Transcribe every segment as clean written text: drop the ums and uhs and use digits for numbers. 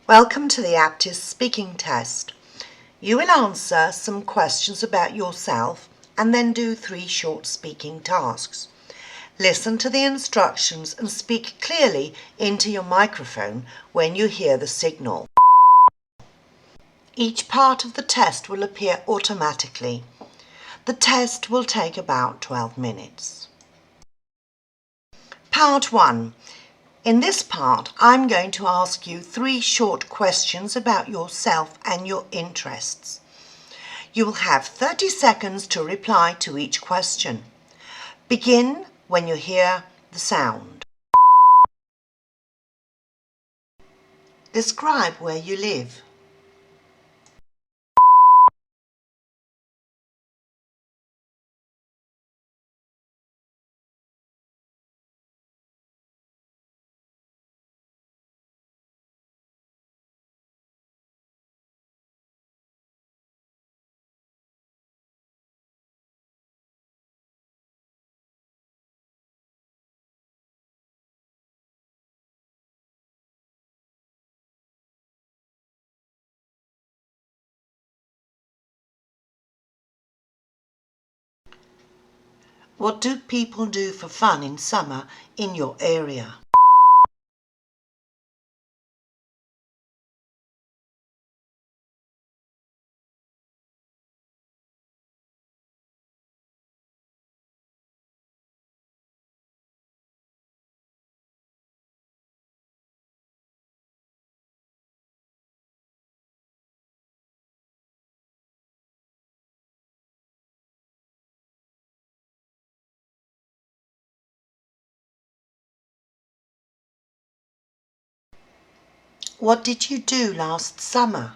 Welcome to the Aptis speaking test. You will answer some questions about yourself and then do 3 short speaking tasks. Listen to the instructions and speak clearly into your microphone when you hear the signal. Each part of the test will appear automatically. The test will take about 12 minutes. Part 1. In this part, I'm going to ask you 3 short questions about yourself and your interests. You will have 30 seconds to reply to each question. Begin when you hear the sound. Describe where you live. What do people do for fun in summer in your area? What did you do last summer?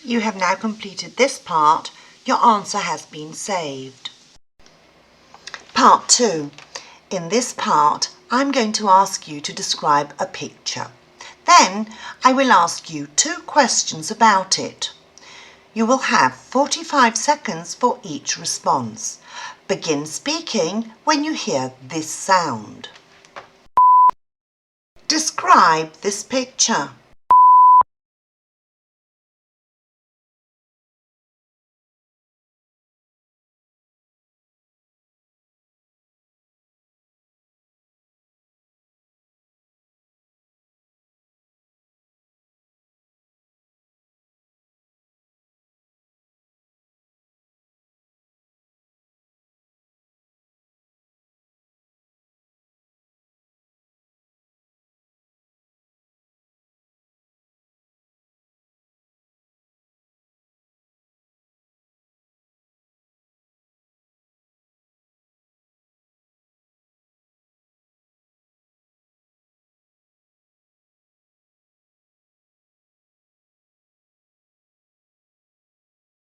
You have now completed this part. Your answer has been saved. Part 2. In this part, I'm going to ask you to describe a picture. Then I will ask you 2 questions about it. You will have 45 seconds for each response. Begin speaking when you hear this sound. Describe this picture.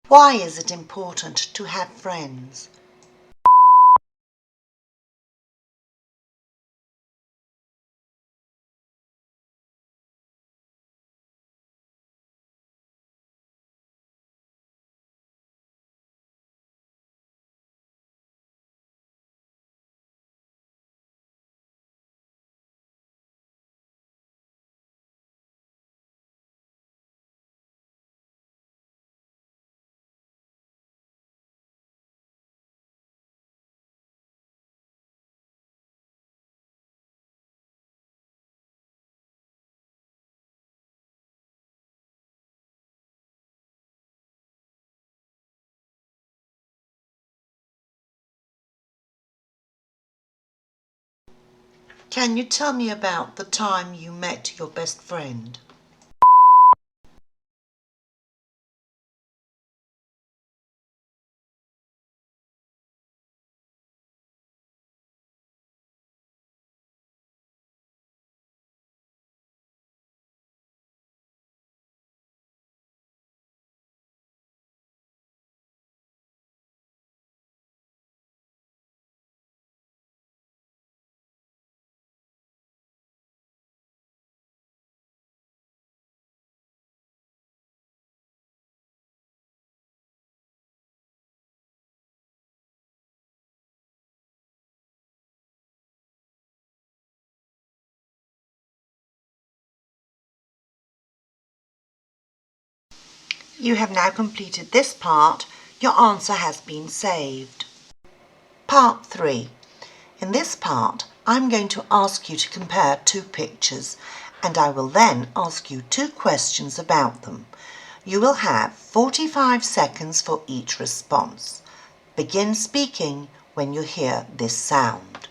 Why is it important to have friends? Can you tell me about the time you met your best friend? You have now completed this part. Your answer has been saved. Part 3. In this part, I'm going to ask you to compare two pictures, and I will then ask you two questions about them. You will have 45 seconds for each response. Begin speaking when you hear this sound.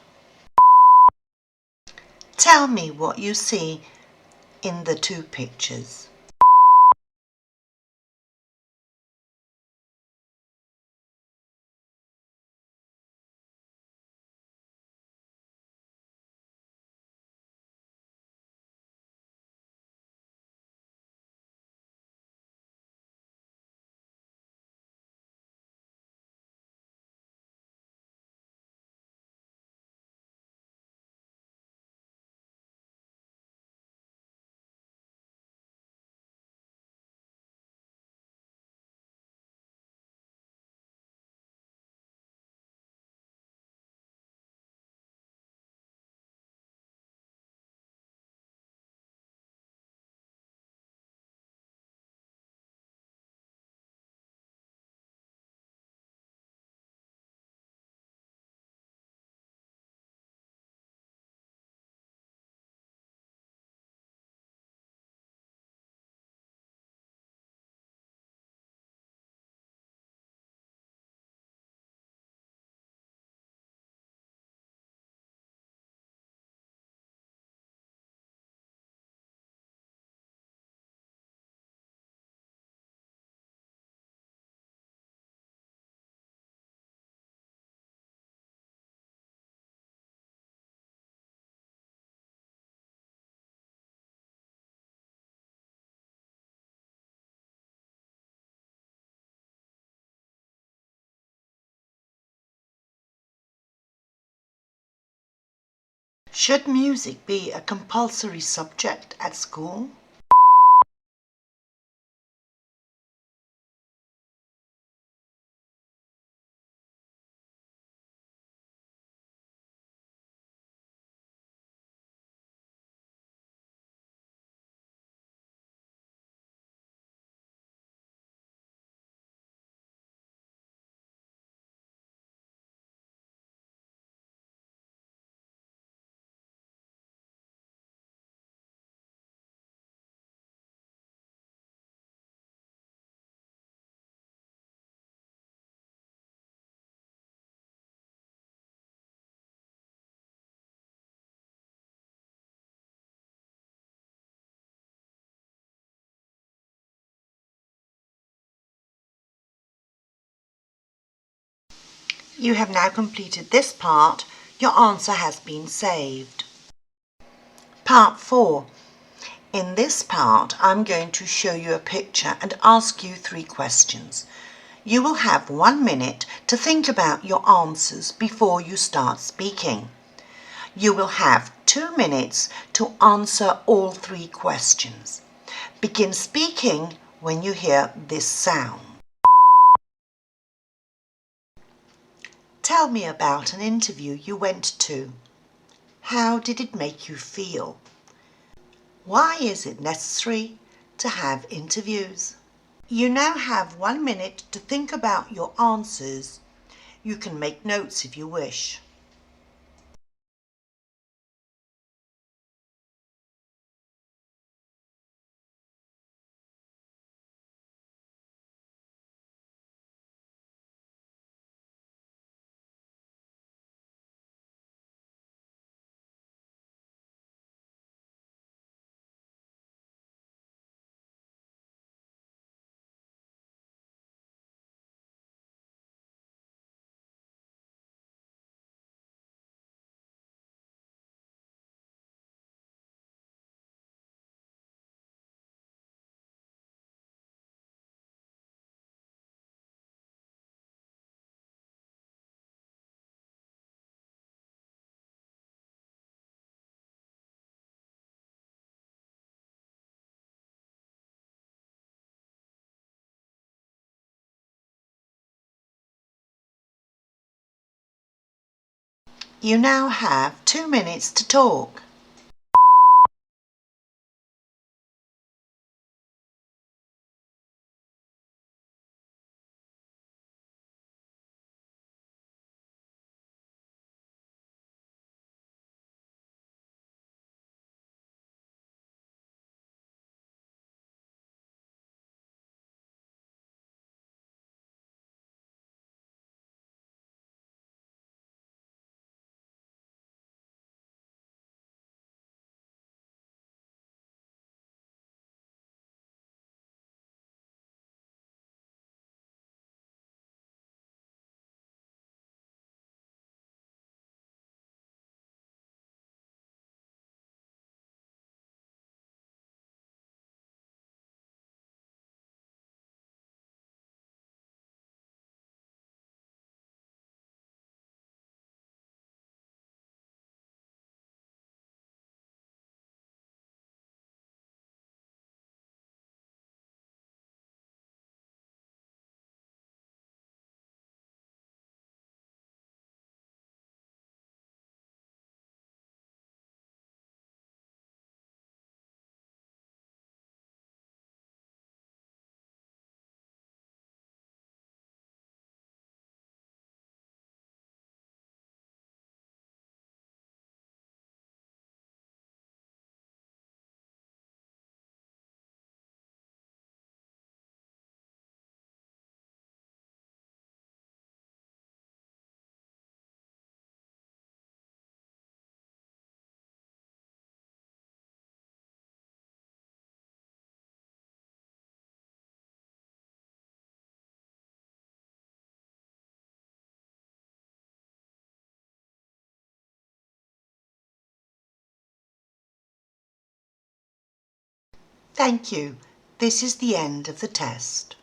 Tell me what you see in the two pictures. Should music be a compulsory subject at school? You have now completed this part. Your answer has been saved. Part 4. In this part, I'm going to show you a picture and ask you 3 questions. You will have 1 minute to think about your answers before you start speaking. You will have 2 minutes to answer all 3 questions. Begin speaking when you hear this sound. Tell me about an interview you went to. How did it make you feel? Why is it necessary to have interviews? You now have 1 minute to think about your answers. You can make notes if you wish. You now have 2 minutes to talk. Thank you. This is the end of the test.